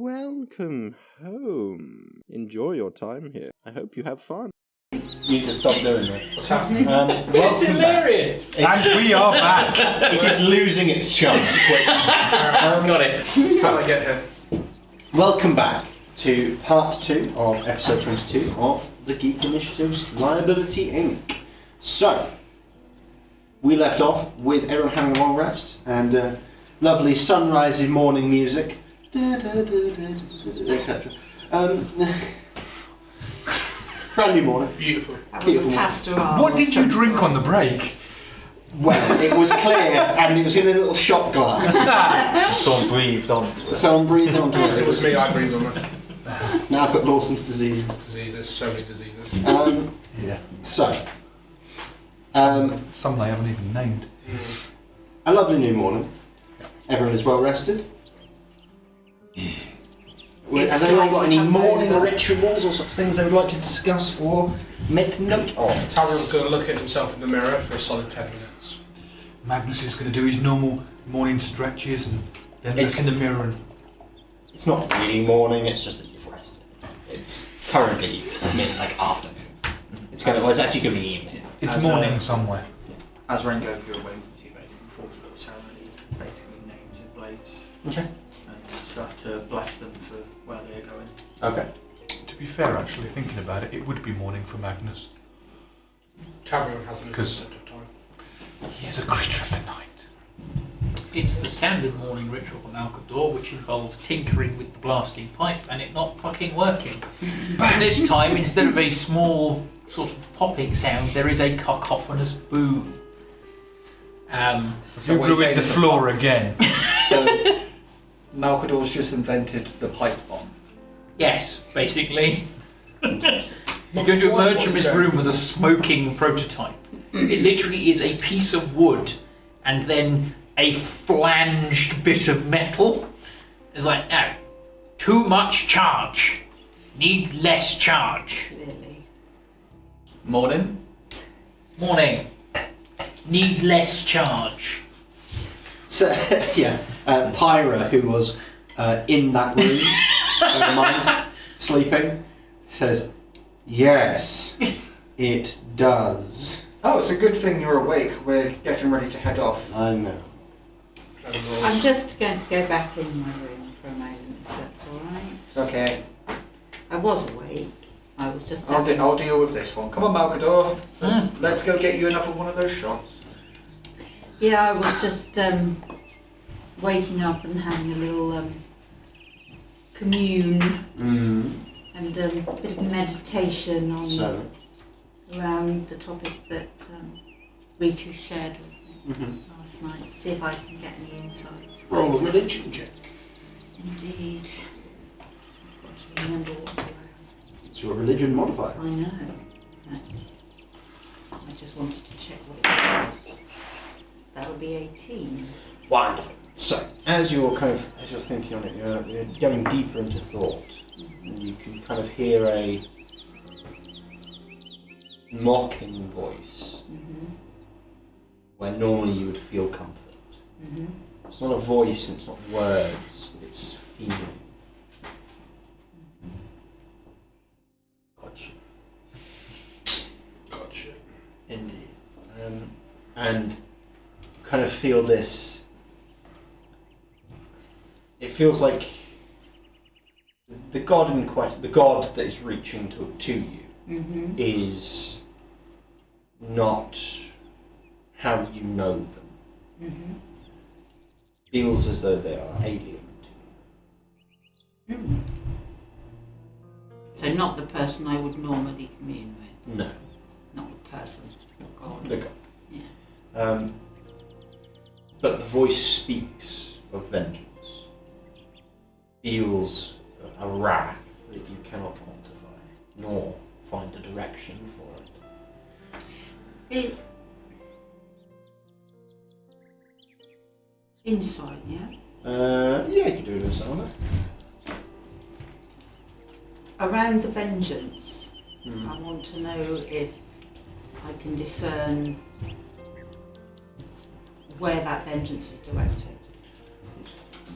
welcome home. Enjoy your time here. I hope you have fun. You need to stop doing that. What's happening? It's hilarious. And we are back. It is losing its charm. Got it. How did I get here? Welcome back to part 2 of episode 22 of the Geek Initiative's Liability Inc. So, we left off with everyone having a long rest and lovely sunrise morning music, etc. Brand new morning. Beautiful. That was a pastoral. What did you drink on the break? Well, it was clear and it was in a little shot glass. Someone breathed onto it. Someone breathed onto it. It was me, I breathed on it. Now I've got Lawson's disease. Diseases, so many diseases. Yeah. So, Some they haven't even named. a lovely new morning. Everyone is well rested. Has anyone got any morning rituals or such things they would like to discuss or make note of? Tyrell's going to look at himself in the mirror for a solid 10 minutes. Magnus is going to do his normal morning stretches and then look in the mirror and... It's not really morning, it's just that you've rested. It's currently afternoon. It's actually going to be evening. It's morning somewhere. As Rengoku awakens, he basically performs a little ceremony, basically names his blades Okay. and stuff to bless them for where they're going. Okay. To be fair, actually, thinking about it, it would be morning for Magnus. Tyrell has no 'Cause- concept of time. He is a creature of the night. It's the standard morning ritual from Alcador, which involves tinkering with the blasting pipe and it not fucking working. But this time, instead of a small sort of popping sound, there is a cacophonous boom. You ruined the floor again. So, Malcador's just invented the pipe bomb. Yes, basically. You're going to emerge from this room with a smoking prototype. It literally is a piece of wood and then a flanged bit of metal. It's like, no, too much charge. Needs less charge. Clearly. Morning. Morning. Needs less charge. So, yeah, Pyra, who was in that room, never mind, sleeping, says, yes, it does. Oh, it's a good thing you're awake. We're getting ready to head off. I know. I'm just going to go back in my room for a moment, if that's alright. It's okay. I was awake. I was just I'll deal with this one. Come on, Malcador. Let's go get you another one of those shots. Yeah, I was just waking up and having a little commune and a bit of meditation on around the topic that Rhi-koo shared with me last night. See if I can get any insights. Roll a religion check. Indeed. I've got to remember what to add. It's your religion modifier. I know. I just wanted to check what it was. That'll be 18. Wonderful. So, as you're thinking on it, you're going deeper into thought, and you can kind of hear a mocking voice where normally you would feel comfort. It's not a voice, it's not words, but it's feeling. Gotcha. Indeed. And you kind of feel this. It feels like the god in question, the god that is reaching to you, is not how you know them. Feels as though they are alien to you. So not the person I would normally commune with. No, Not the person, the god. the god. Yeah. But the voice speaks of vengeance. Feels a wrath that you cannot quantify, nor find a direction for it. Insight, yeah? Yeah, you can do it insight on that. Around the vengeance, I want to know if I can discern where that vengeance is directed.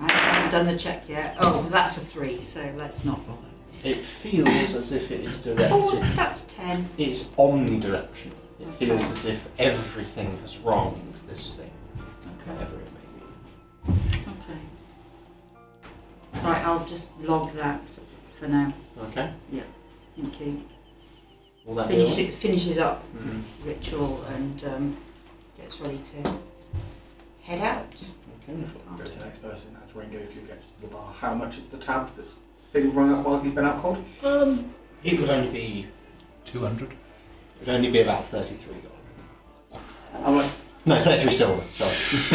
I haven't done the check yet. Oh, that's a 3, so let's not bother. It feels as if it is Oh, directed. that's 10. It's omnidirectional. It Okay. feels as if everything has wronged this thing, Okay. whatever it may be. Okay. Right, I'll just log that for now. Okay. Thank you. Will that be all? Finishes up Mhm. ritual and gets ready to head out. Okay. Go to the next person. As Rengoku gets to the bar, how much is the tab that's been rung up while he's been out cold? It would only be 200. It would only be about 33 gold. I'm like, No, 33 silver. Sorry,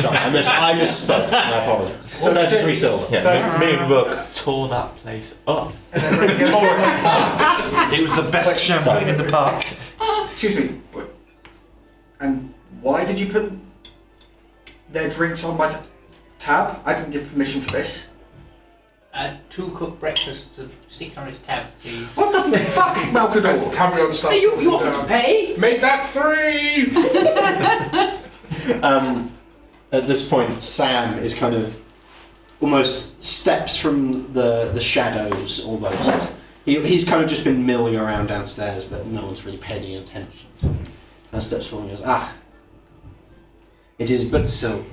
I misspoke. My apologies. So 33 silver. Yeah, me and Rook tore that place up. and then Rengoku, It was the best champagne in the park. excuse me. And why did you put their drinks on my tab? I didn't give permission for this. 2 cooked breakfasts to stick on his tab, please. What the fuck, As Malkador? Tavrion starts You walking offered down, to pay? Make that 3! At this point, Sam is kind of almost steps from the shadows almost. He's kind of just been milling around downstairs, but no one's really paying any attention to him. And steps forward and goes, it is but silver.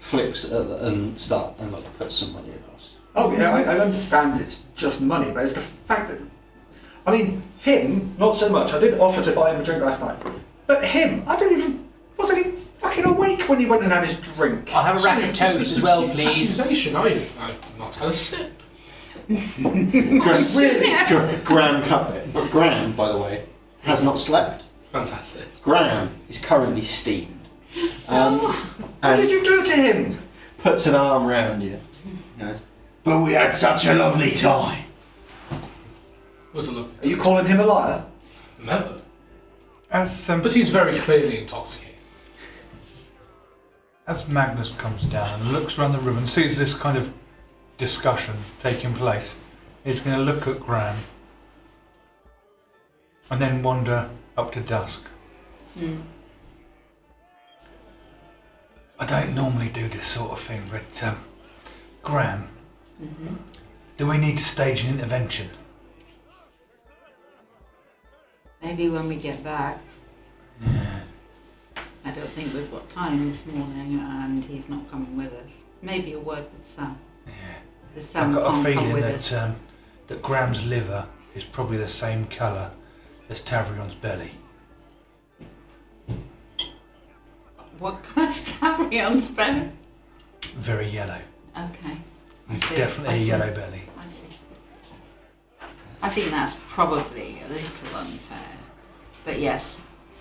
Flips and puts some money across. Oh yeah, I understand it's just money, but it's the fact that, I mean, him, not so much. I did offer to buy him a drink last night, but him, wasn't even fucking awake when he went and had his drink. I'll have a rack of toast as well, please. Accusation, I'm not had a sip. Graham, by the way, has not slept. Fantastic. Graham is currently steamed. What did you do to him? Puts an arm round you. Goes, but we had such a lovely time. Was a look. Are you calling him a liar? Never. But But he's very clearly intoxicated. as Magnus comes down and looks around the room and sees this kind of discussion taking place, he's going to look at Graham and then wander up to Dusk. I don't normally do this sort of thing, but Graham, do we need to stage an intervention? Maybe when we get back. I don't think we've got time this morning and he's not coming with us. Maybe a word with Sam. The Sam I've got a can't come feeling with us. that Graham's liver is probably the same colour as Tavrion's belly. What colour's Tavrion's belly? Very yellow. Okay. He's see, definitely I a see. yellow belly. I see. I think that's probably a little unfair. But yes,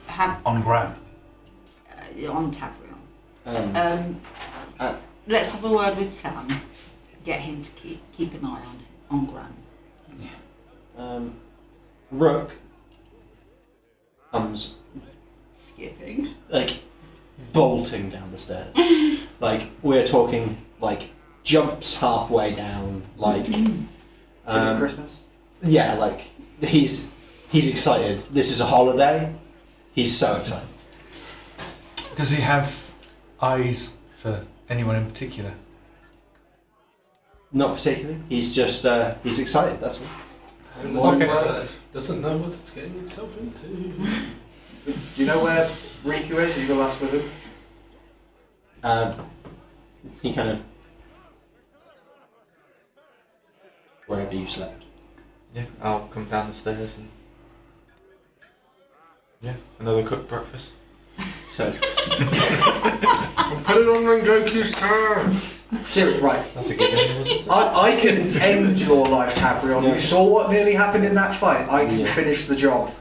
have On Graham. on Tabrion. Let's have a word with Sam. Get him to keep an eye on Graham. Rook comes Skipping. like bolting down the stairs. Like we're talking like jumps halfway down. Like Christmas? yeah, like he's excited. This is a holiday. He's so excited. Does he have eyes for anyone in particular? Not particularly. He's just he's excited. That's all. And there's a Okay. bird doesn't know what it's getting itself into. Do you know where Rhi-koo is? Are you the last with him? He kind of wherever you slept. Yeah, I'll come down the stairs and yeah, another cooked breakfast. So Put it on Rengoku's tab. Seriously, right. That's a good one, wasn't it? I can end your life, Tavrion. Yeah. You saw what nearly happened in that fight. I can Yeah. finish the job.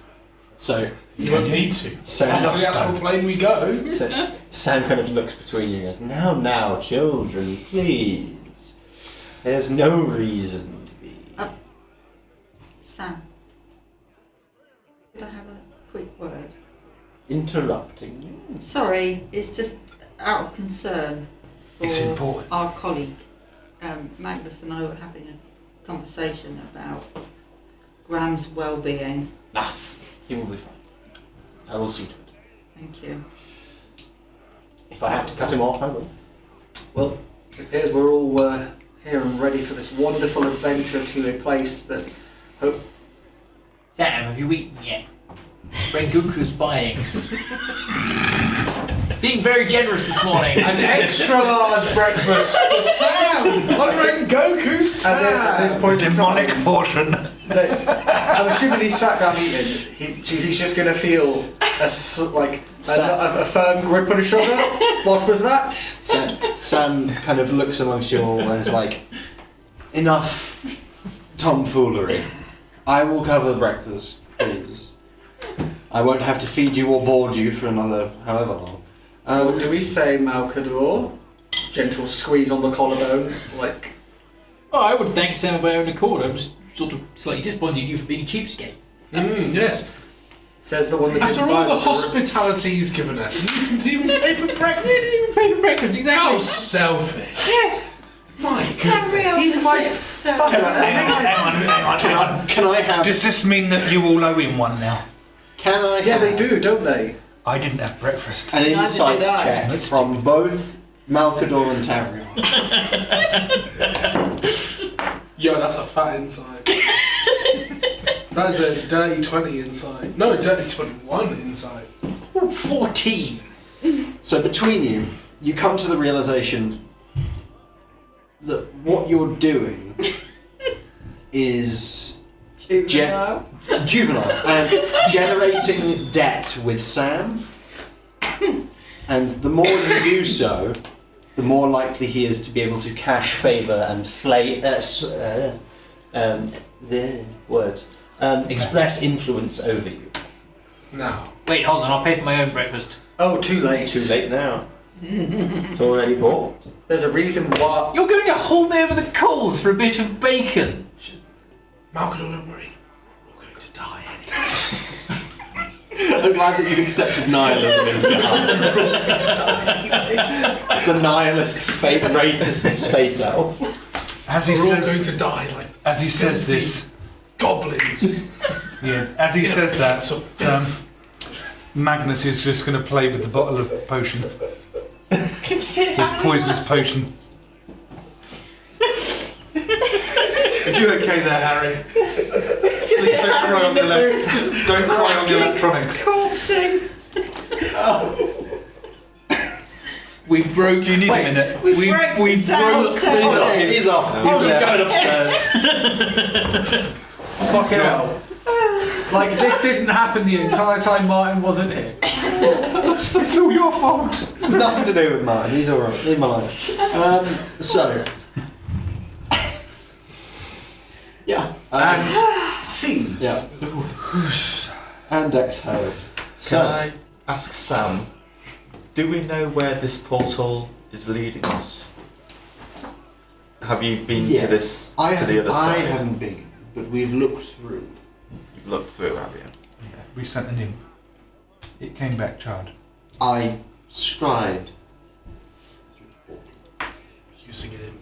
so You don't need to. Sam, Onto the actual plane we go. so Sam kind of looks between you and goes, now, children, please. There's no reason to be. Sam, could I have a quick word? Interrupting you. Sorry, it's just out of concern for It's important. our colleague. Magnus and I were having a conversation about Graham's well-being. He will be fine. I will see to it. Thank you. If I have to cut him off, I will. Well, it appears we're all here and ready for this wonderful adventure to a place that... Sam, have you eaten yet? Rengoku's buying. Being very generous this morning. An extra large breakfast for Sam on Rengoku's At this point in Demonic time, portion. I'm assuming he sat down eating. He's just going to feel a firm grip on his shoulder. What was that? Sam kind of looks amongst you all and is like, enough tomfoolery. I will cover breakfast, please. I won't have to feed you or board you for another however long. What do we say, Malcador? Gentle squeeze on the collarbone, like... Oh, I would thank Sam of my own accord. I'm just sort of slightly disappointed in you for being a cheapskate. Yes. Says the one that After didn't all buy the us a hospitality he's given us, and you can even pay for breakfast. Pay for breakfast, exactly. How selfish. Yes. My Carry on. He's my fucking... Hang on. Can I have... Does this mean that you all owe him one now? Can I Yeah, have they do, don't they? I didn't have breakfast. an insight did I. check from both Malcador and Tavrion? Yo, that's a fat inside. That is a dirty 20 inside. No, dirty 21 inside. 14. So between you, you come to the realization that what you're doing is juvenile and generating debt with Sam. And the more you do so, the more likely he is to be able to cash favour and express influence over you. Now. Wait, hold on. I'll pay for my own breakfast. Oh, too late. It's too late now. It's already bought. There's a reason why... You're going to hold me over the coals for a bit of bacon. Malcolm, don't worry. We're going to die anyway. I'm glad that you've accepted nihilism into your heart. The nihilist, racist space elf. As he We're all says, going to die like as he says this, goblins. yeah. As he says that, It's a filth. Magnus is just going to play with the bottle of potion. His poisonous potion. Are you okay there, Harry? Please don't cry on your don't cry on your electronics. Corpsing. We broke. Do you need a minute? We broke the sound. He's off. He's going upstairs. Fucking hell. Like, this didn't happen the entire time Martin wasn't here. It's all your fault. Nothing to do with mine. He's alright. Leave him alone. So. Yeah. And scene. Yeah. And exhale. Can So. I ask Sam, do we know where this portal is leading us? Have you been to this, to the other I side? haven't been, but we've looked through. You've looked through, have you? Yeah, we sent an imp. It came back charred. I scribed through the portal. Using an imp.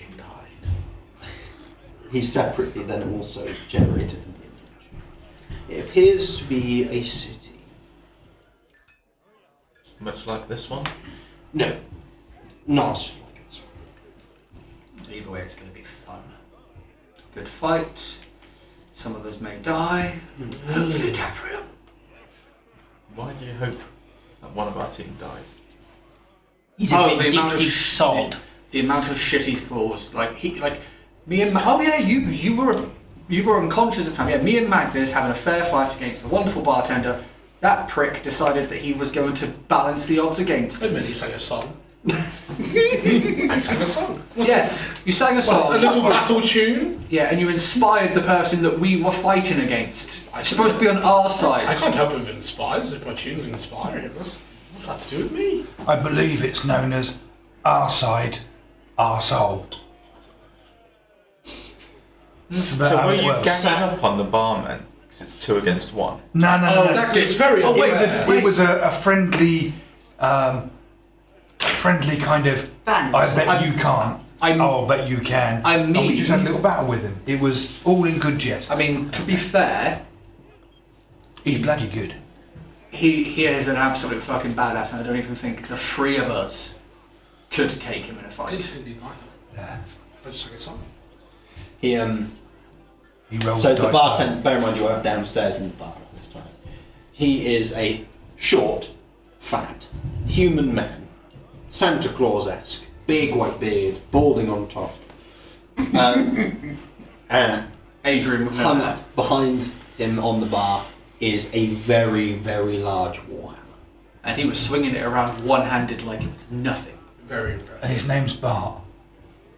It died. He separately then also generated an image. It appears to be a city. Much like this one? No, not like this one. Either way, it's going to be fun. Good fight. Some of us may die. Hopefully, Tavrion. Why do you hope that one of our team dies? He's a vindictive sod. The amount of shit he's caused. Me and you were unconscious at the time. Yeah, me and Magnus having a fair fight against the wonderful bartender. That prick decided that he was going to balance the odds against Wait a minute, he us. sang a song. I sang a song. Yes, you sang a What's song. a little battle tune? Yeah, and you inspired the person that we were fighting against. It's supposed to be on our side. I can't help if it inspires, if my tunes inspire him. What's that to do with me? I believe it's known as our side, our soul. That's about So how were it you works. ganging up on the barman? Because it's 2 against 1. No. Exactly, it's very unfair. It was a friendly kind of. Band. I bet you can't. I'll bet you can. I And we mean- just had a little battle with him. It was all in good jest. I mean, to be fair, He's bloody good. he is an absolute fucking badass, and I don't even think the 3 of us could take him in a fight. Didn't he like I just took it on. He rolls So the the dice bartender, bear in mind you are downstairs in the bar at this time. He is a short, fat, human man, Santa Claus-esque, big white beard, balding on top. Adrian would know Hung that. up behind him on the bar is a very, very large warhammer. And he was swinging it around one-handed like it was nothing. Very And impressive. his name's Bart.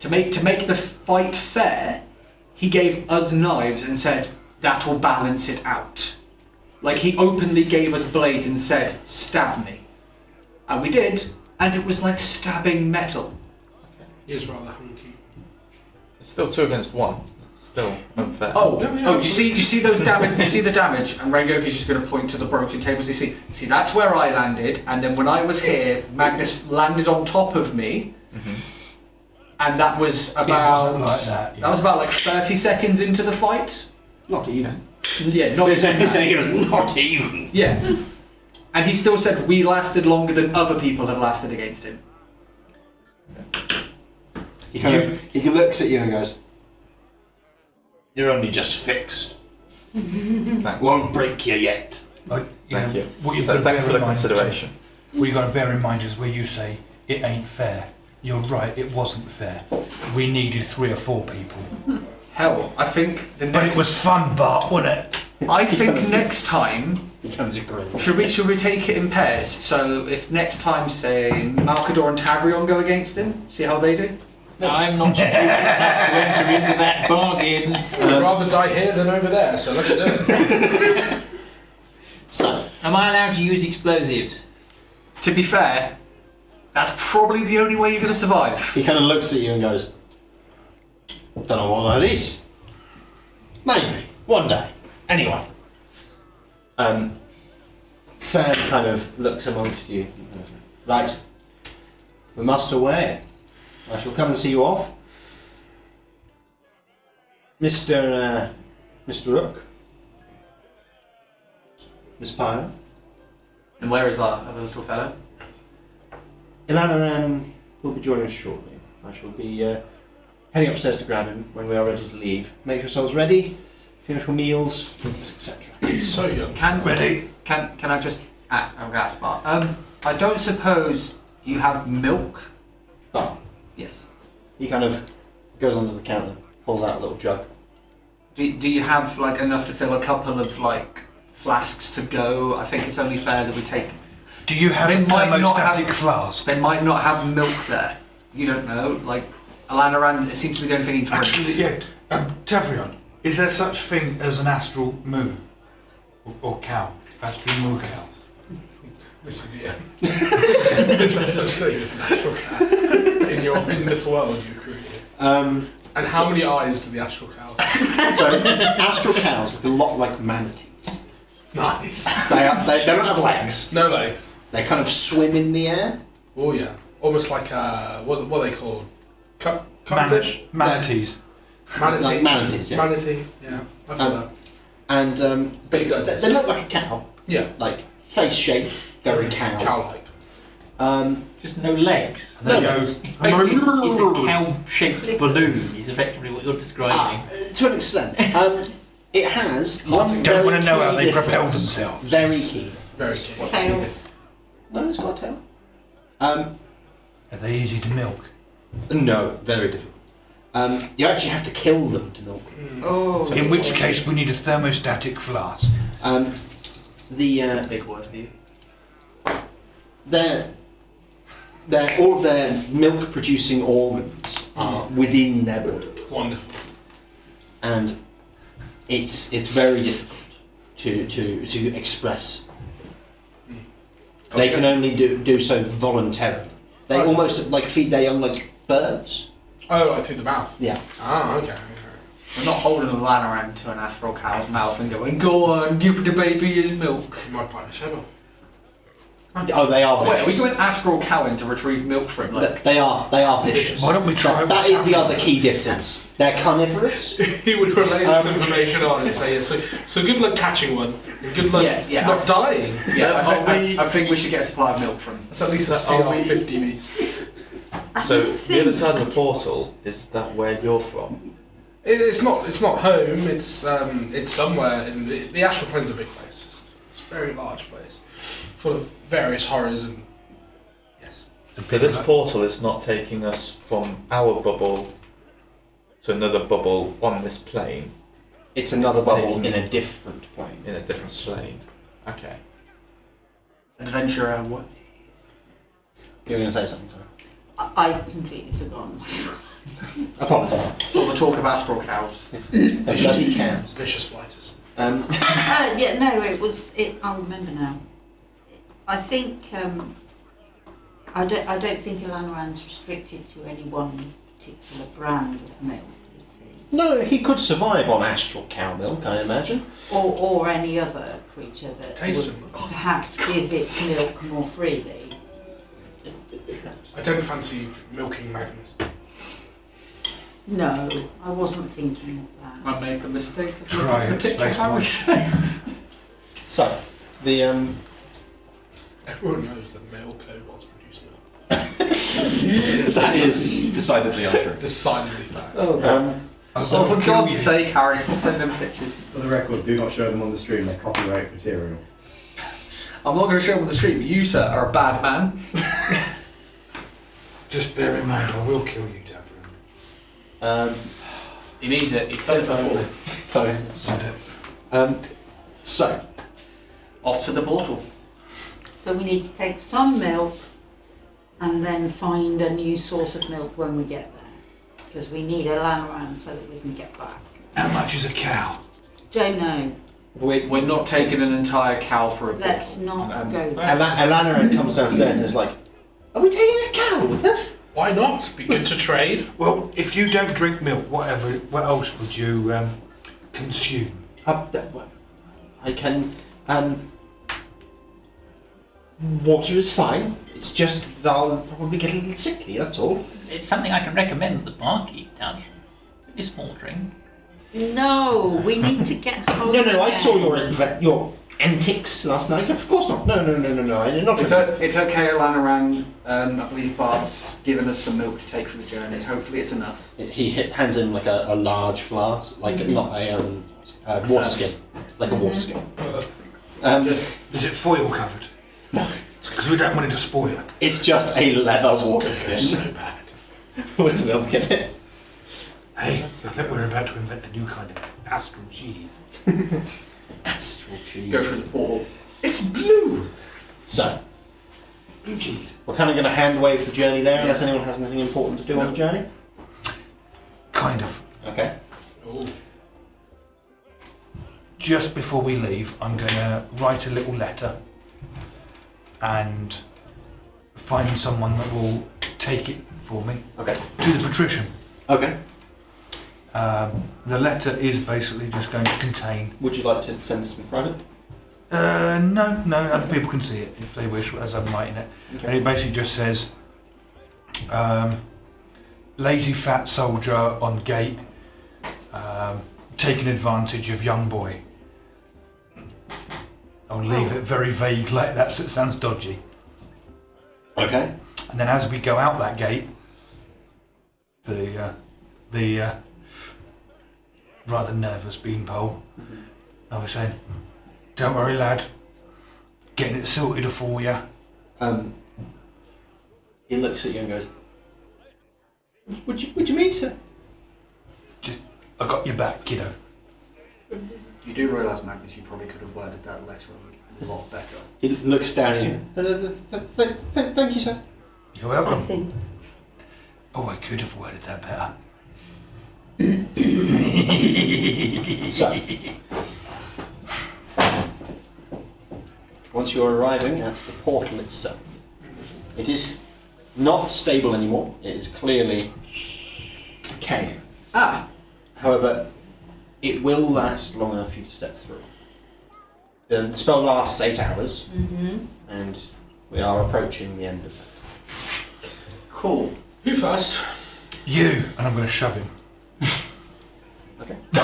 To make the fight fair, he gave us knives and said, that will balance it out. Like he openly gave us blades and said, stab me. And we did, and it was like stabbing metal. He is rather hunky. It's still 2 against 1. It's still unfair. You see those damage. You see the damage, and Rengoku's just going to point to the broken tables. You see that's where I landed, and then when I was here, Magnus landed on top of me, and that was about wasn't like that, yeah. was about like 30 seconds into the fight. Not even. Yeah, not He's even. saying he was not even. Yeah, and he still said we lasted longer than other people have lasted against him. He looks at you and goes, "You're only just fixed. Won't break you yet." Thank you. What you've got to Thanks bear for in the mind, consideration. What you've got to bear in mind is where you say it ain't fair. You're right, it wasn't fair. We needed 3 or 4 people. Hell, I think the But next. it was fun, Bart, wasn't it? I think next time. He comes a grin. Should we take it in pairs? So if next time, say, Malcador and Tavrion go against him, see how they do? I'm not stupid enough to enter into that bargain. I'd rather die here than over there, so let's do it. So, Am I allowed to use explosives? To be fair, that's probably the only way you're going to survive. he kind of looks at you and goes, "Don't know what that is. Maybe one day. Anyway." Sam kind of looks amongst you. Right. We must away. I shall come and see you off. Mr. Rook. Miss Pyre. And where is our other little fellow? Ilana will be joining us shortly. I shall be heading upstairs to grab him when we are ready to leave. Make yourselves ready. Finish your meals, etc. So young. Can I just ask? I'm going to ask Bart. I don't suppose you have milk? But Yes. he kind of goes onto the counter, pulls out a little jug. Do you have like enough to fill a couple of like flasks to go? I think it's only fair that we take. Do you have They a might not thermostatic have- flask? They might not have milk there. You don't know. Like Alanaran, it seems to be the only thing he drinks. Actually, yeah. Tavrion, is there such thing as an astral moo? Or cow? Astral moo cow? Mr. DM. Is there such thing as an astral cow in this world you created? And how many eyes do the astral cows have? So, astral cows look a lot like manatees. Nice. They don't have legs. No legs. They kind of swim in the air. Oh yeah. Almost like what are they called? Cutfish? Manatees. Manatee. Like manatees, yeah. Manatee. Yeah. I feel that. And but they look like a cow. Yeah. Like face shape, very cow. Cow-like. Just no legs. No They go, legs. It's basically it's a cow-shaped balloon. Is effectively what you're describing. To an extent. It has one Don't very want to know how key they propel difference. themselves. Very key. Very keen. Tail. No, it's got a tail. Are they easy to milk? No, very difficult. You actually have to kill them to milk them. Oh. In which case we need a thermostatic flask. That's a big word for you. All of their milk producing organs are within their body. Wonderful. And it's very difficult to express. They can only do so voluntarily. They almost like feed their young like birds. Oh, like through the mouth. Yeah. Ah, okay. We're not holding a Alanaran to an astral cow's mouth and going, "Go on, give the baby his milk." You might bite a shadow. Oh, they are Wait, are we vicious. going astral cow in to retrieve milk from him? Like, They are vicious. Why don't we try That is the other key difference. They're carnivorous. He would relay this information on and say, so good luck catching one. And good luck Yeah. not dying. yeah, I think we should get a supply of milk from him. That's at least a So are CR we- 50 Ms. So the other side of the portal, is that where you're from? It's not home. It's somewhere in the astral plane's a big place. It's a very large place, full of various horrors and yes. So this portal is not taking us from our bubble to another bubble on this plane. It's another bubble in a different plane. In a different plane. Okay. Adventure what? You were going to say something, sorry. I've completely forgotten what it was. Apologies. So the talk of astral cows. Bloody cows. Vicious blighters. Yeah, no, it was. I'll remember now. I think I don't think Alanaran's restricted to any one particular brand of milk. Is he? No, he could survive on astral cow milk, I imagine. Or any other creature that Taste would perhaps give its milk more freely. I don't fancy milking Magnus. No, I wasn't thinking of that. I made the mistake of Try looking at it, the picture space how we point. say. So, the Everyone knows that male kobolds produce milk. that is decidedly untrue. Decidedly fact. So for God's sake, Harry, stop sending them pictures. For the record, do not show them on the stream, they're copyright material. I'm not going to show them on the street, but you, sir, are a bad man. Just bear in mind, I will kill you, Davin. He needs it. He's done it before. So, Off to the portal. So we need to take some milk and then find a new source of milk when we get there. Because we need Alanaran so that we can get back. How much is a cow? Don't know. We're not taking an entire cow for a bit. Let's not go there. Alanaran comes downstairs and is like, "Are we taking a cow with us?" Why not? Be good to trade. Well, if you don't drink milk, what else would you consume? I can. Water is fine. It's just that I'll probably get a little sickly. That's all. It's something I can recommend that the barkeep does. A small drink. No, we need to get home. No. I again. saw your antics last night. Of course not. No. I did not. It's okay, Alanaran. I believe Bart's given us some milk to take for the journey. Hopefully it's enough. He hands in like a large flask, like not a water skin, like a water skin. Is it foil covered? No. Because we don't want it to spoil. It's just a leather water skin So bad. with milk in it. Hey, I think we're about to invent a new kind of astral cheese. Astral cheese. Go through the portal. It's blue! So, Blue cheese. we're kind of going to hand wave the journey there, unless anyone has anything important to do on the journey. Kind of. Okay. Ooh. Just before we leave, I'm going to write a little letter and find someone that will take it for me Okay. to the patrician. Okay. The letter is basically just going to contain... Would you like to send this to me private? No, other people can see it if they wish, as I'm writing it. Okay. And it basically just says, lazy fat soldier on gate, taking advantage of young boy. I'll leave it very vague like that so it sounds dodgy. Okay. And then as we go out that gate, the rather nervous beanpole, I was saying, don't worry lad, getting it sorted for you. He looks at you and goes, What do you mean, sir? Just, I got your back, kiddo. You do realise, Magnus, you probably could have worded that letter a lot better. He looks down at you. Thank you, sir. You're I welcome. think. Oh, I could have worded that better. So, once you're arriving at the portal itself, it is not stable anymore. It is clearly decaying. However, it will last long enough for you to step through. The spell lasts 8 hours, and we are approaching the end of it. Cool. Who first? You, and I'm going to shove him. Okay. No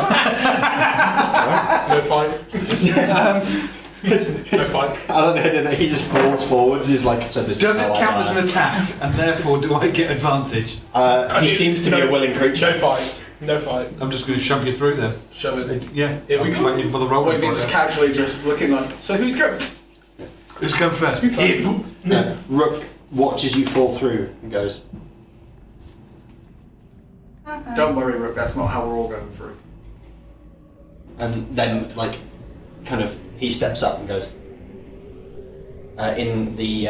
fight. No fight. I like the idea that he just falls forwards. He's like, so this Does is how it count I as die. an attack, and therefore do I get advantage? He seems to be a willing creature. No fight. No fight. I'm just going to shove you through then. Shove it. Yeah. Here we go. Waiting for the roll. Wait, just casually just looking like, so who's going? Who's going first? Rook watches you fall through and goes, Don't worry, Rook, that's not how we're all going through. and then like, kind of, he steps up and goes, in the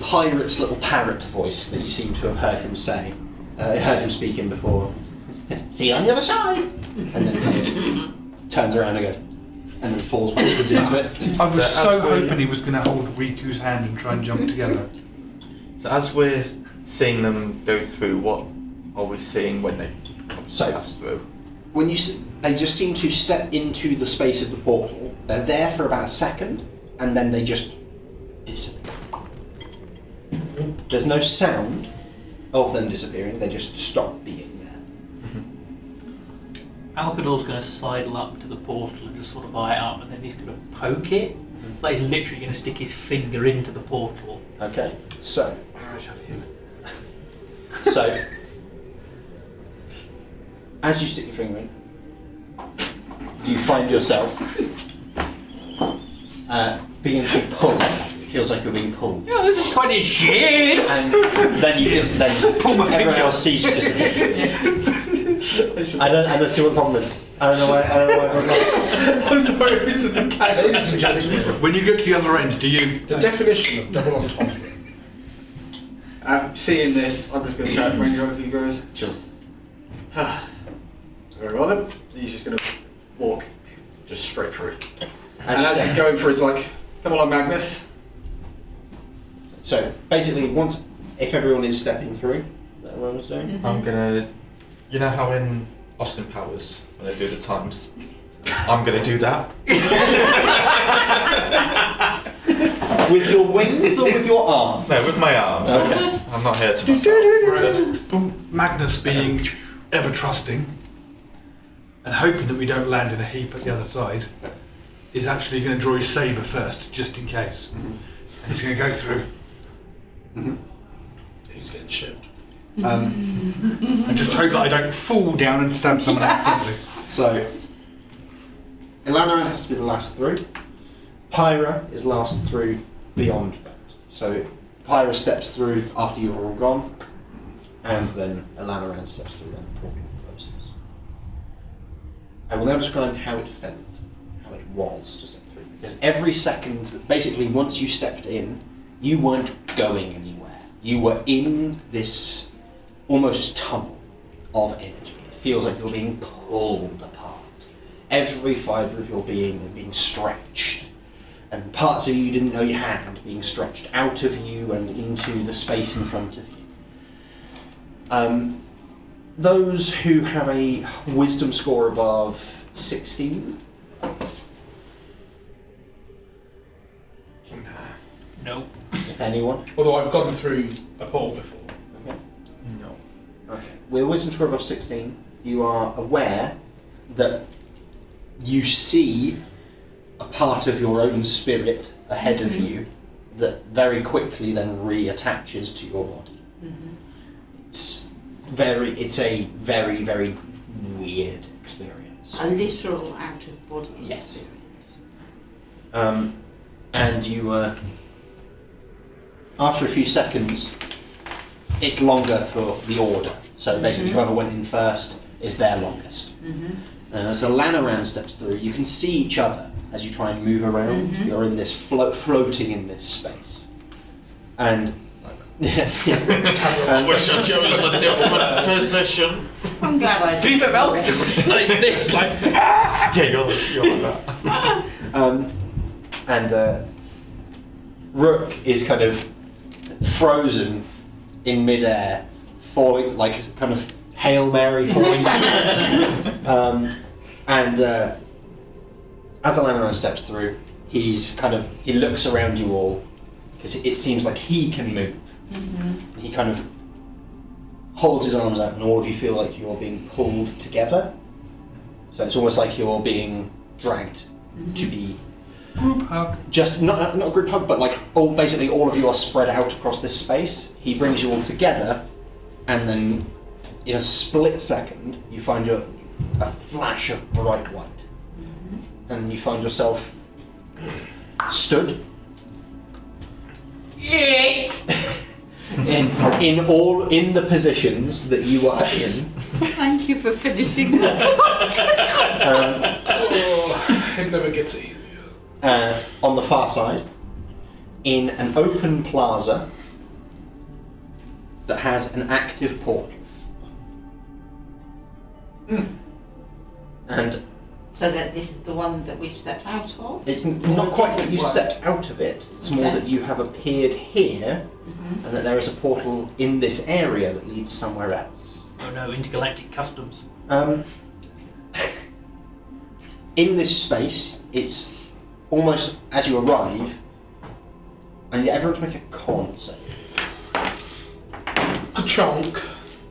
pirate's little parrot voice that you seem to have heard him say, heard him speak in before. See you on the other side, and then kind of turns around and goes, and then falls backwards into it. I was So so as we- hoping he was going to hold Rhi-koo's hand and try and jump together. So as we're seeing them go through, what are we seeing when they pass through? When they just seem to step into the space of the portal. They're there for about a second, and then they just disappear. There's no sound of them disappearing. They just stop being there. Alcador's going to sidle up to the portal and just sort of eye it up, and then he's going to poke it. Like he's literally going to stick his finger into the portal. Okay, so Shove him. as you stick your finger in, you find yourself being pulled. It feels like you're being pulled. Yeah, this is kind of shit! And then you just Pull my everyone finger. else sees you disappear. I don't see what the problem is. I don't know why everyone's like, I'm sorry, this is the cat. Ladies and gentlemen, When you get to the other end, do you... the definition of double entendre. Seeing this, I'm just going to turn when he goes, chill. very well then. He's just going to walk just straight through. As And you as step- he's going through, it's like, come along, Magnus. So basically, if everyone is stepping through, is that what I was doing? I'm gonna, you know how in Austin Powers when they do the times, I'm gonna do that. With your wings or with your arms? No, with my arms. Okay. I'm not here to myself. Magnus being ever trusting and hoping that we don't land in a heap at the other side is actually going to draw his saber first, just in case. And he's going to go through Who's getting shoved? and just hope that I don't fall down and stab someone accidentally. So, Ilanaran has to be the last through. Pyra is last through beyond that. So, Pyra steps through after you're all gone, and then Ilanaran steps through when the portal closes. I will now describe how it felt, how it was to step through. Because every second, basically once you stepped in, you weren't going anywhere. You were in this almost tunnel of energy. It feels like you're being pulled apart. Every fibre of your being is being stretched. And parts of you didn't know you had being stretched out of you and into the space in front of you. Those who have a wisdom score above 16. Nope. If anyone. Although I've gone through a portal before. Okay. No. Okay. With a wisdom score above 16, you are aware that you see a part of your own spirit ahead of you that very quickly then reattaches to your body. It's a very, very weird experience. A literal out of body Yes. experience. And you, after a few seconds, it's longer for the order. So basically, whoever went in first is their longest. And as Ilanaran steps through, you can see each other as you try and move around. You're in this floating in this space, and Wish I chose a different position. I'm glad I To be fair, Malcolm was like this, like. Yeah, you're like that. and Rook is kind of frozen in midair, falling like kind of Hail Mary falling backwards. And as Ilanaran steps through, he looks around you all because it seems like he can move. He kind of holds his arms out, and all of you feel like you're being pulled together. So it's almost like you're being dragged to be Group hug. just not a group hug, but like basically all of you are spread out across this space. He brings you all together, and then in a split second, you find a flash of bright white, and you find yourself stood in the positions that you are in. Thank you for finishing that. It never gets easier. On the far side, in an open plaza that has an active portal. And So that this is the one that we've stepped out of? it's not quite that you stepped out of it, it's more that you have appeared here, and that there is a portal in this area that leads somewhere else. Oh no, intergalactic customs. In this space, it's almost as you arrive, and everyone's make a con save. A chunk.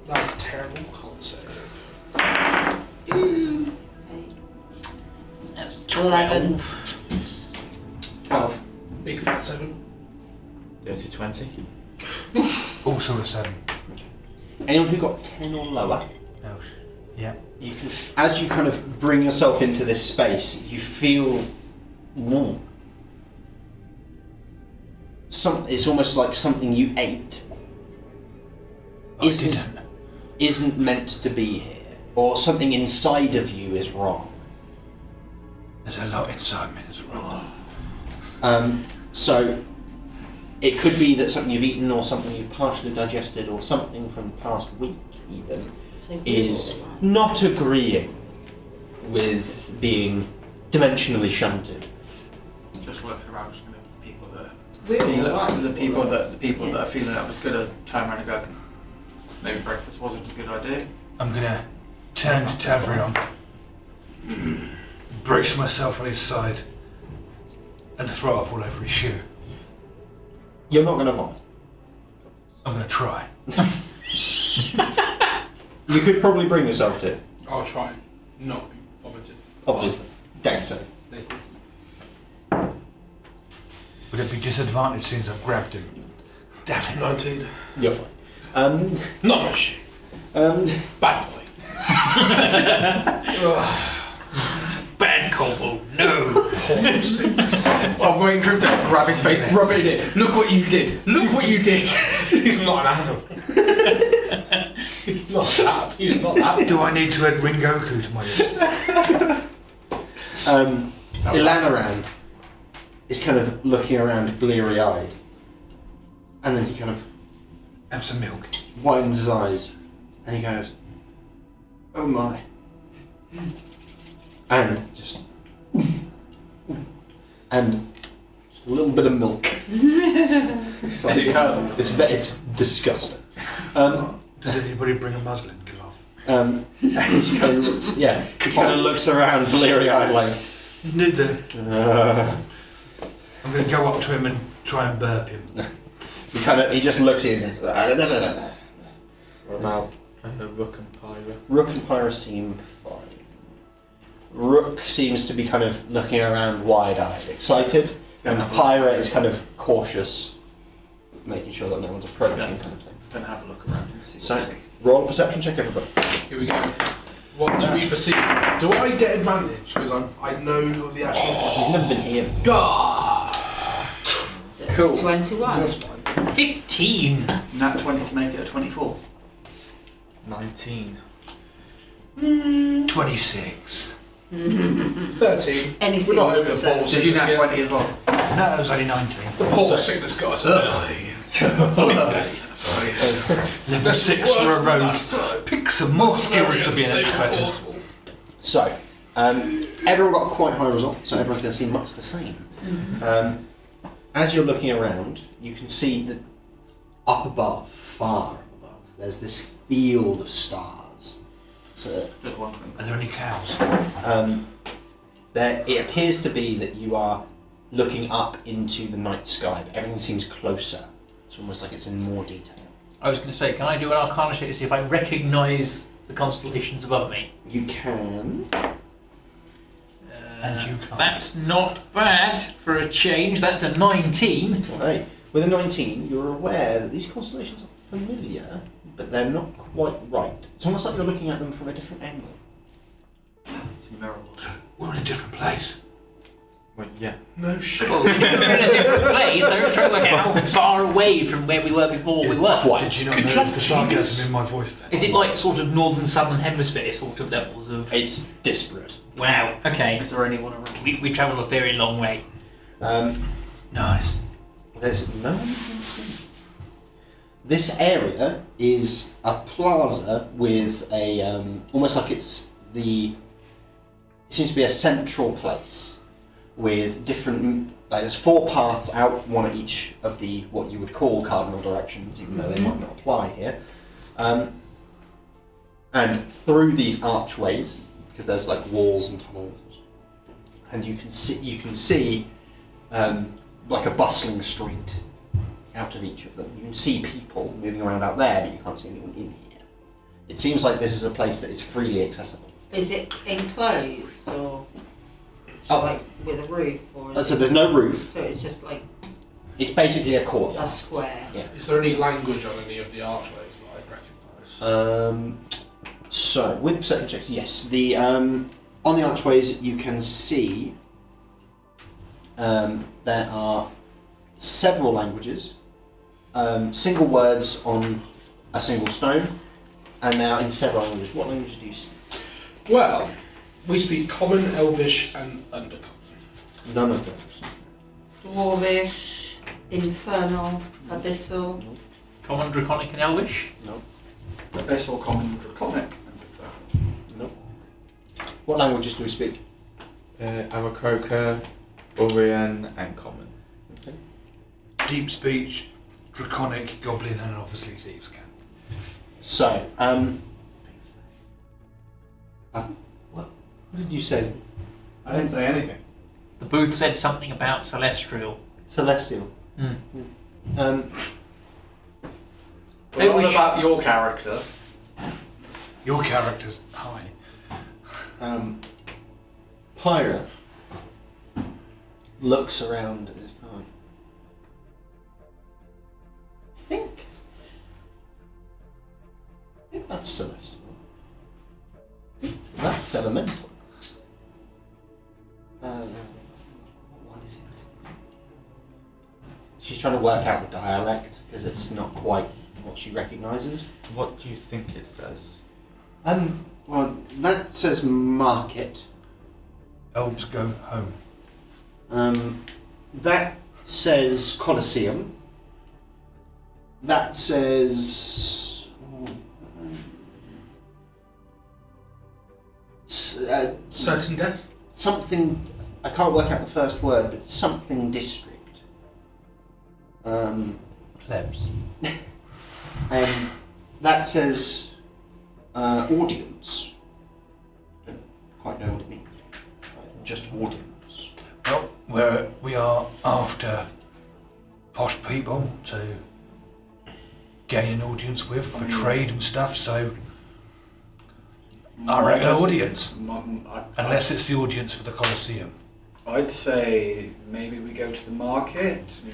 That's a terrible concept. That's 11. 12. Big fat 7. Dirty 20. Also a 7. Anyone who got 10 or lower, No. Yeah. you can, as you kind of bring yourself into this space, you feel it's almost like something you ate isn't meant to be here, or something inside of you is wrong. There's a lot inside me that's wrong. So it could be that something you've eaten, or something you've partially digested, or something from the past week even, is not agreeing with being dimensionally shunted. Just working around, just gonna people that We're feel all right. the people that are feeling that was gonna turn around and go, maybe breakfast wasn't a good idea. I'm gonna turn to Tavrion, brace myself on his side, and throw up all over his shoe. You're not going to vomit. I'm gonna try. You could probably bring yourself to it, I'll try not be vomited. obviously. Dex save. Would it be disadvantaged since I've grabbed him? Damn it. 19. You're fine. Not my shit. Bad boy. Bad kobold, no. I'm waiting for him to grab his face, rub it in it. Look what you did. Look what you did. He's not an animal. He's not that. He's not that. Do I need to add Rhi-koo to my list? Ilanaran is kind of looking around bleary-eyed, and then he kind of Have some milk. widens his eyes, and he goes, "Oh my!" And just a little bit of milk. It's Is it curdled? It's disgusting. Did anybody bring a muslin cloth? He kind of looks, he kind of looks around bleary-eyed like. Neither. I'm going to go up to him and try and burp him. He just looks at you and goes, now, Rook and Pyra. Rook and Pyra seem fine. Rook seems to be kind of looking around wide-eyed, excited, and Pyra is kind of cautious, making sure that no one's approaching, kind of thing. Then have a look around and see. So, roll a perception check, everybody. Here we go. What do we perceive? Do I get advantage? Because I know of the actual. You've never been here. God. Cool. 21. That's fine. 15. Nat 20 to make it a 24. 19. 26. 13. Anything We're not over the so- ball Did you sickness nat yet. 20 as well? No, it was only 19. Ball sickness got us early. Level 6 for a road. Pick some more skills to be an expert. So, everyone got quite high result, so everyone's going to seem much the same. As you're looking around, you can see that up above, far up above, there's this field of stars. So, Just one. Are there any cows? it appears to be that you are looking up into the night sky, but everything seems closer. It's almost like it's in more detail. I was going to say, can I do an Arcana check to see if I recognise the constellations above me? You can. And you can't. That's not bad for a change. That's a 19. Right. With a 19, you're aware that these constellations are familiar, but they're not quite right. It's almost like you're looking at them from a different angle. It's memorable. We're in a different place. Well, yeah. No shit. Well, we're in a different place. I was trying to work out how far away from where we were before we were. Did you not notice the sarcasm in my voice then? Is it like sort of northern southern hemisphere sort of levels of? It's disparate. Wow. Okay. Is there anyone around? We travel a very long way. Nice. There's no one you can see. This area is a plaza with a almost like it seems to be a central place with different. There's 4 paths out, one at each of the what you would call cardinal directions, even though they might not apply here. And through these archways, because there's like walls and tunnels, and you can see like a bustling street out of each of them. You can see people moving around out there, but you can't see anyone in here. It seems like this is a place that is freely accessible. Is it enclosed or like with a roof? Or So there's no roof. So it's just like It's basically a a courtyard. square. Yeah. Is there any language on any of the archways that I'd recognise? So with perception checks, yes. The on the archways you can see there are several languages, single words on a single stone, and now in several languages. What languages do you speak? Well, we speak Common, Elvish, and Undercommon. None of those. Dwarvish, infernal, abyssal. Common, Draconic, and Elvish. No. Abyssal, common, draconic, and infernal. No. What languages do we speak? Aarakocra, Orion, and Common. Okay. Deep speech, draconic, goblin, and obviously thieves can. So, what did you say? I didn't say anything. The booth said something about celestial. Celestial. Mm. Well, what about your character? Your character's high. Pyra looks around and is kind of like, I think that's celestial. I think that's elemental. What is it? She's trying to work out the dialect because it's not quite what she recognises. What do you think it says? Well, that says market. Elves go home. That says Colosseum. That says Certain death? something. I can't work out the first word, but it's something district. Plebs. And that says audience. Don't quite know what it means. Just audience. Well, we are after posh people to gain an audience with for trade and stuff, so I reckon audience. Unless it's the audience for the Colosseum. I'd say maybe we go to the market, speak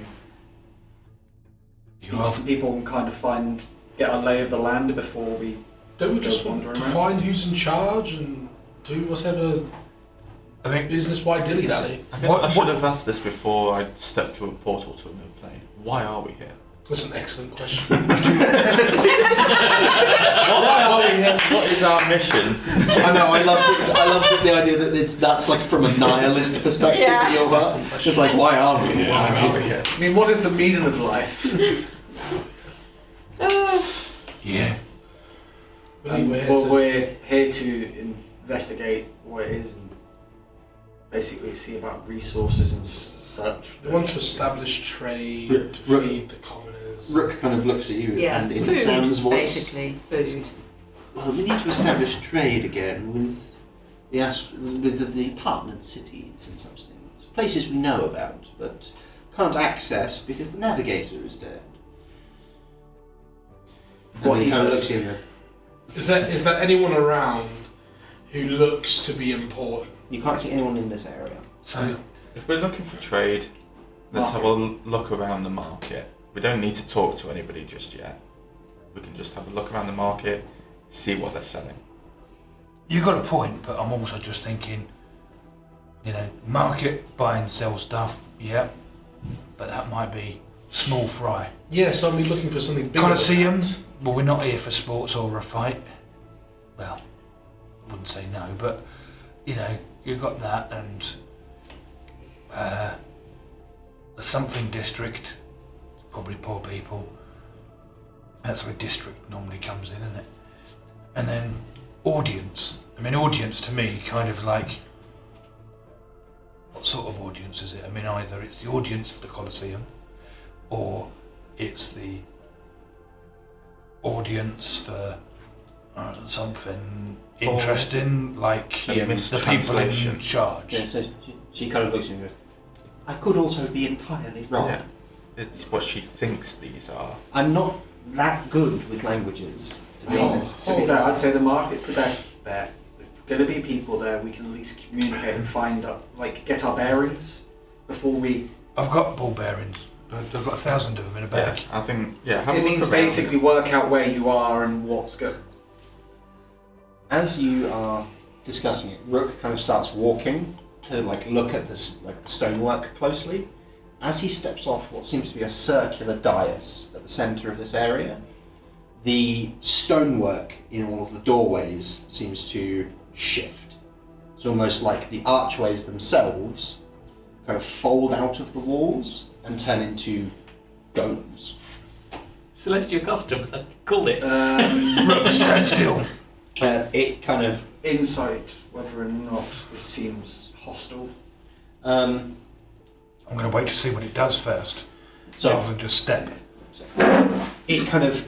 to some people and kind of get a lay of the land before we... Don't we just want to find who's in charge and do whatever business-wide dilly-dally? I guess I should have asked this before I stepped through a portal to a new plane. Why are we here? That's an excellent question. What is our mission? I know. I love the idea that that's like from a nihilist perspective. Yeah. You're just like, why are we here? Why are we here? I mean, what is the meaning of life? Yeah. We're here to investigate what it is and basically see about resources and such. We want to establish trade, to feed the commoners. Rook kind of looks at you Yeah, and in food, Sam's voice. basically, food. Well, we need to establish trade again with the partnered cities and such things. Places we know about, but can't access because the navigator is dead. And What then he is kind of it? looks at you and goes, Is there anyone around who looks to be important. You can't see anyone in this area. So, if we're looking for trade, let's have a look around the market. We don't need to talk to anybody just yet. We can just have a look around the market, see what they're selling. you got a point, but I'm also just thinking, market, buy and sell stuff, yeah, but that might be small fry. Yeah, so I'll be looking for something bigger. Coliseums, well, we're not here for sports or a fight. Well, I wouldn't say no, but, you've got that, and the something district, probably poor people. That's where district normally comes in, isn't it? And then audience. I mean, audience to me, kind of like, what sort of audience is it? I mean, either it's the audience for the Colosseum, or it's the audience for something interesting, like the people in charge. Yeah, so she kind of looks at you and goes, I could also be entirely wrong. Yeah. It's what she thinks these are. I'm not that good with languages, to be honest. To be fair, I'd say the market's the best bet. There's going to be people there. We can at least communicate and find out, get our bearings before we. I've got ball bearings. I've got 1,000 of them in a bag. Yeah, I think. Yeah, have a It look means around. basically work out where you are and what's good. As you are discussing it, Rook kind of starts walking to look at this the stonework closely. As he steps off what seems to be a circular dais at the centre of this area, the stonework in all of the doorways seems to shift. It's almost like the archways themselves kind of fold out of the walls and turn into golems. Celestial customs, I called it. Rook, stand still. It kind of... Insight, whether or not this seems hostile. I'm going to wait to see what it does first, rather than just step. It kind of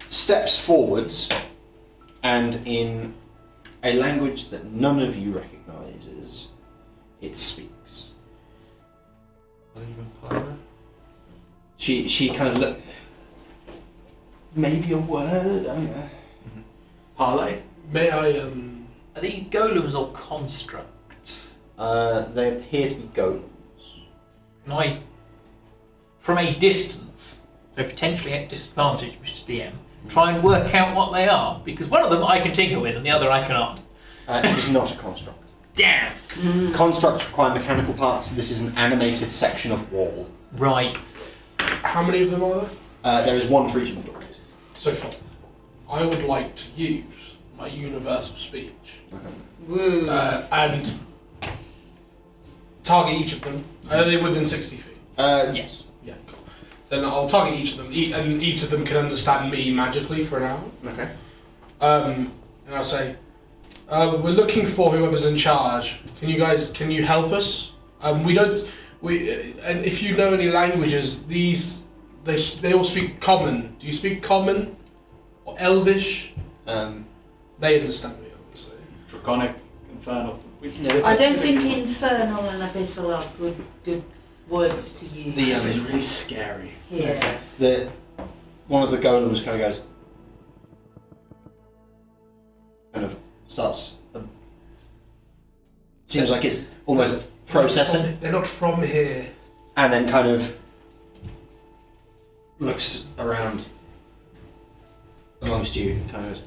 steps forwards, and in a language that none of you recognises, it speaks. She kind of look. Maybe a word. Parlay. May I? Are they golems or constructs? They appear to be golems. Can I, from a distance, so potentially at disadvantage, Mr. DM, try and work out what they are? Because one of them I can tinker with and the other I cannot. It is not a construct. Damn! Constructs require mechanical parts. This is an animated section of wall. Right. How many of them are there? There is one for each of the doors. So far, I would like to use my universal speech and target each of them. Are they within 60 feet? Yes. Yeah, cool. Then I'll target each of them, and each of them can understand me magically for an hour. Okay. And I'll say, we're looking for whoever's in charge. Can you help us? And if you know any languages, they all speak common. Do you speak common or Elvish? They understand me, obviously. Draconic, infernal. I don't think infernal and abyssal are good words to use. It's really scary. Yeah. One of the golems kind of goes, kind of starts. Seems like it's almost processing. They're not from here. And then kind of looks around amongst you and kind of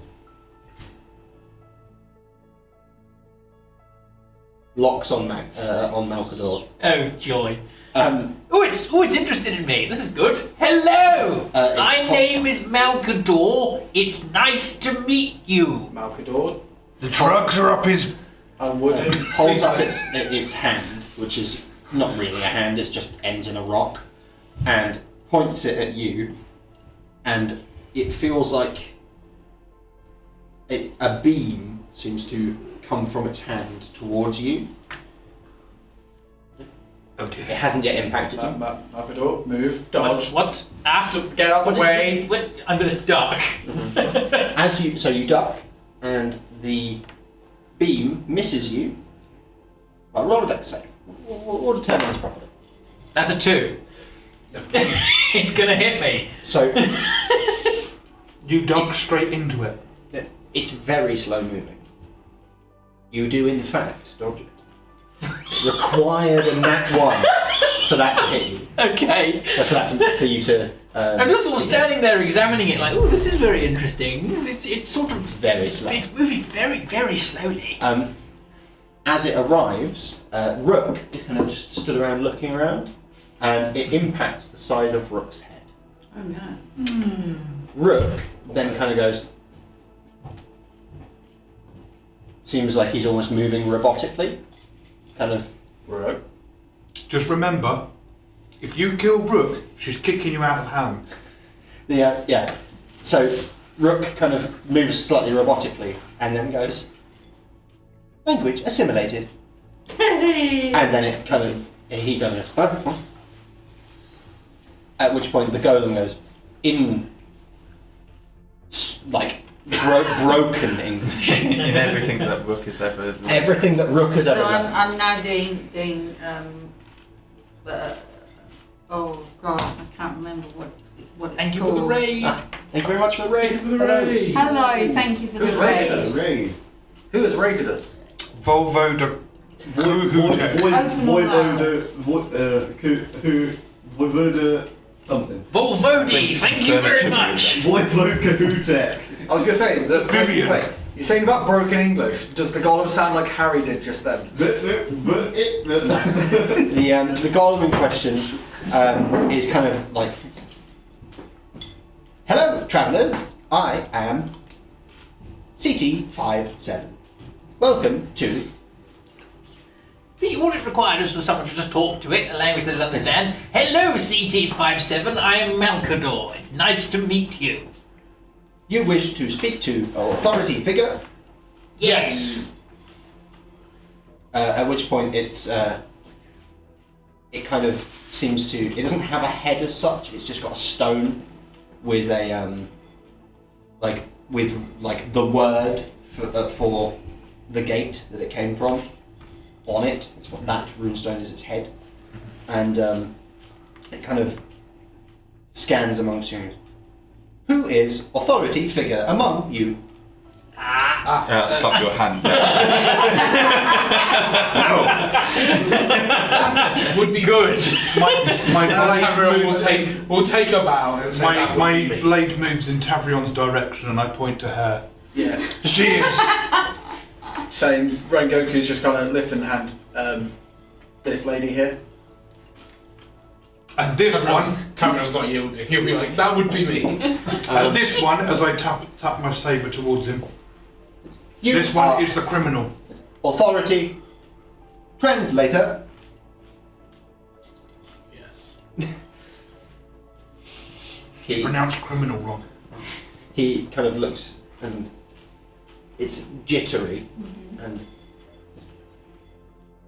locks on Malkador. Oh, joy. It's interested in me. This is good. Hello! My name is Malkador. It's nice to meet you. Malkador. The drugs are up his... Holds up its hand, which is not really a hand, it just ends in a rock, and points it at you, and it feels like a beam seems to come from its hand towards you. Okay. It hasn't yet impacted you. Malkador, move, dodge. What? Get out of the way. I'm going to duck. So you duck, and the beam misses you. Well, roll a dex save. We'll determine this properly. That's a 2. It's going to hit me. So you duck straight into it. It's very slow moving. You do in fact dodge it. It required a nat 1 for that to hit you. Okay. For you to. I'm just sort of standing there examining it, like, oh, this is very interesting. It's sort of very slow. It's moving very, very slowly. As it arrives, Rook is kind of just stood around looking around, and it impacts the side of Rook's head. Oh no. Rook then kind of goes. Seems like he's almost moving robotically. Kind of. Rook. Just remember, if you kill Rook, she's kicking you out of hand. Yeah. So Rook kind of moves slightly robotically and then goes. Language assimilated. And then it kind of he kind of goes. Huh? At which point the golem goes in like broken English. In everything that Rook has ever. Everything that Rook has ever. So learned. I'm now doing oh god, I can't remember what it's Thank you called. for the raid. Thank you very much for the raid. Hello, thank you for Who's the raided raid. us? Who has raided us? Volvo de Voivoda something. Volvodi, thank you very much. Voivoda. I was going to say, Vivian. wait, you're saying about broken English. Does the golem sound like Harry did just then? The golem in question is kind of like, hello, travellers. I am CT57. Welcome to. See, all it required was for someone to just talk to it in a language that it understands. Hello, CT57, I am Malcador. It's nice to meet you. You wish to speak to an authority figure? Yes. At which point it's it kind of seems to. It doesn't have a head as such. It's just got a stone with a with the word for the gate that it came from on it. It's what that runestone is. Its head, and it kind of scans amongst you. Who is authority figure among you? Slap your hand. Would be good. My blade moves We'll take a bow and say that my would be me. blade moves in Tavrion's direction, and I point to her. Yeah. She is. Saying Rengoku's just kind of lifting the hand. This lady here. And this one. Tavrion's not yielding. He'll be like, that would be me. And this one, as I tap my saber towards him. You This one are is the criminal. authority translator. Yes. He Pronounced criminal wrong. he kind of looks and it's jittery and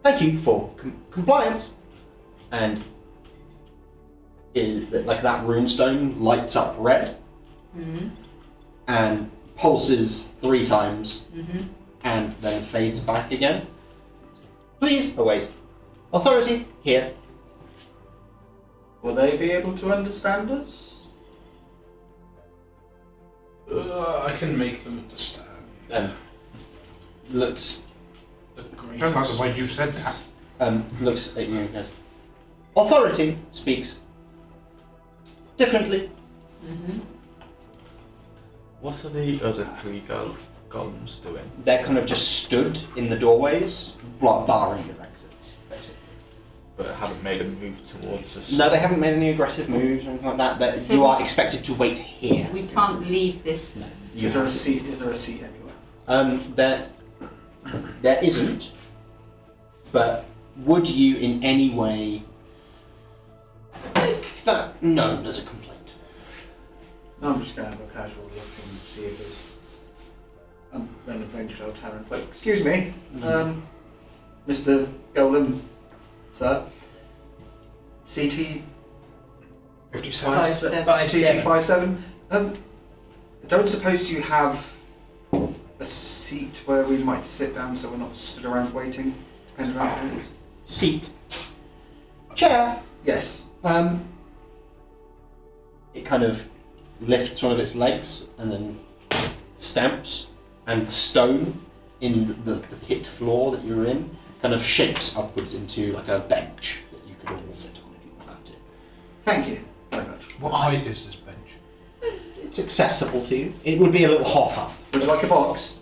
thank you for compliance and is like that runestone lights up red and pulses 3 times and then fades back again. Please await. Authority here. Will they be able to understand us? I can make them understand. And looks The I greatest. don't like the way you said that. looks at you and goes, authority speaks differently. What are the other 3 golems doing? They're kind of just stood in the doorways, barring your exits, basically. But haven't made a move towards us. No, they haven't made any aggressive moves or anything like that. So You are expected to wait here. We can't leave this. No, Is there a seat? Is there a seat anywhere? There isn't. But would you in any way make that known as a complaint? No, I'm just going to have a casual look and see if there's. Then eventually I'll turn and like, excuse me, Mr. Golem, sir. CT 57. 57. I don't suppose you have a seat where we might sit down so we're not stood around waiting, depending on how it is? Seat. Chair. Yes. It kind of lifts one of its legs and then stamps, and the stone in the pit floor that you're in kind of shapes upwards into like a bench that you could all sit on if you wanted to. Thank you very much. What height is this bench? It's accessible to you. It would be a little hop up. Would you like a box?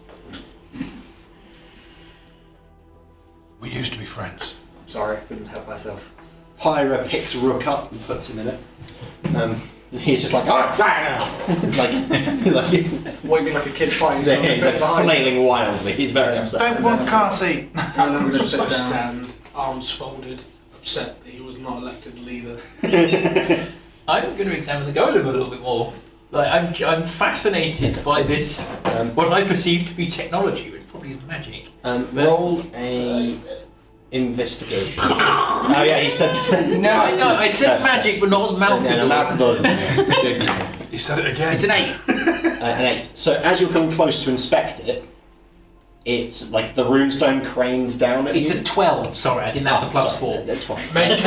We used to be friends. Sorry, couldn't help myself. Pyra picks Rook up and puts him in it. He's just like, like What, you mean like a kid fighting? yeah, he's like flailing wildly. He's very upset. Don't want car seat. I'm going to Just sit like down. stand, arms folded, upset that he was not elected leader. I'm going to examine the golem a little bit more. Like I'm fascinated by this, what I perceive to be technology, which probably is magic. Roll a investigation. Oh yeah, he said no. I know, I said magic, but not as mouth. You said it again. It's an 8. An 8. So as you're coming close to inspect it, it's like the runestone cranes down at It's you. a 12. Sorry, I didn't have the plus 4. That's fine. Mate,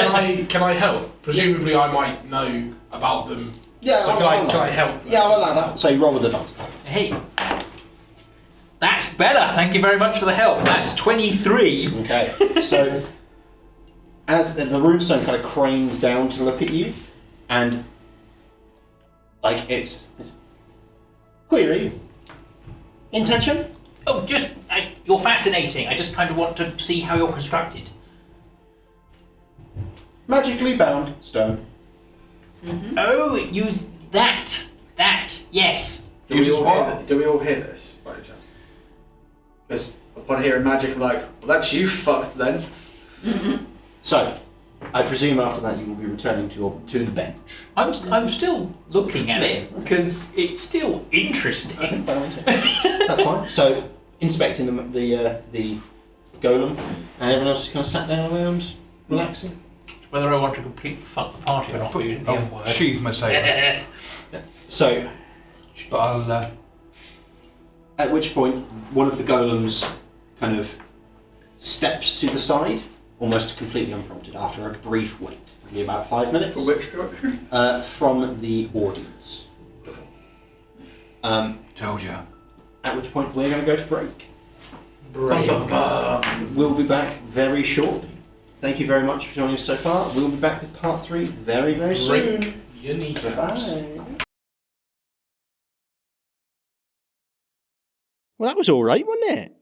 can I help? Presumably, I might know about them. Yeah, So can I help? Yeah, I'll allow that. So you roll with advantage. Hey, that's better. Thank you very much for the help. That's 23. Okay. So as the runestone kind of cranes down to look at you, and like it's query intention. Oh, just you're fascinating. I just kind of want to see how you're constructed. Magically bound stone. Mm-hmm. Oh, use that. That, yes. Do we all hear this, by any chance? Because upon hearing magic, I'm like, well, that's you fucked then. So, I presume after that you will be returning to the bench. I'm still looking at it because it's still interesting. Okay, by all means, yeah. That's fine. So, inspecting the golem, and everyone else is kind of sat down around, relaxing. Whether I want to completely fuck the party or not, we use the M word. Sheath my saber. So, But I'll. at which point, one of the golems kind of steps to the side, almost completely unprompted, after a brief wait, maybe about 5 minutes. For which direction? From the audience. Told ya. At which point, we're going to go to break. Brave. We'll be back very shortly. Thank you very much for joining us so far. We'll be back with part 3 very, very soon. Break your kneecaps. Bye. Well, that was all right, wasn't it?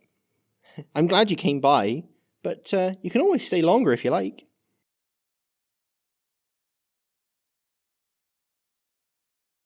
I'm glad you came by, but you can always stay longer if you like.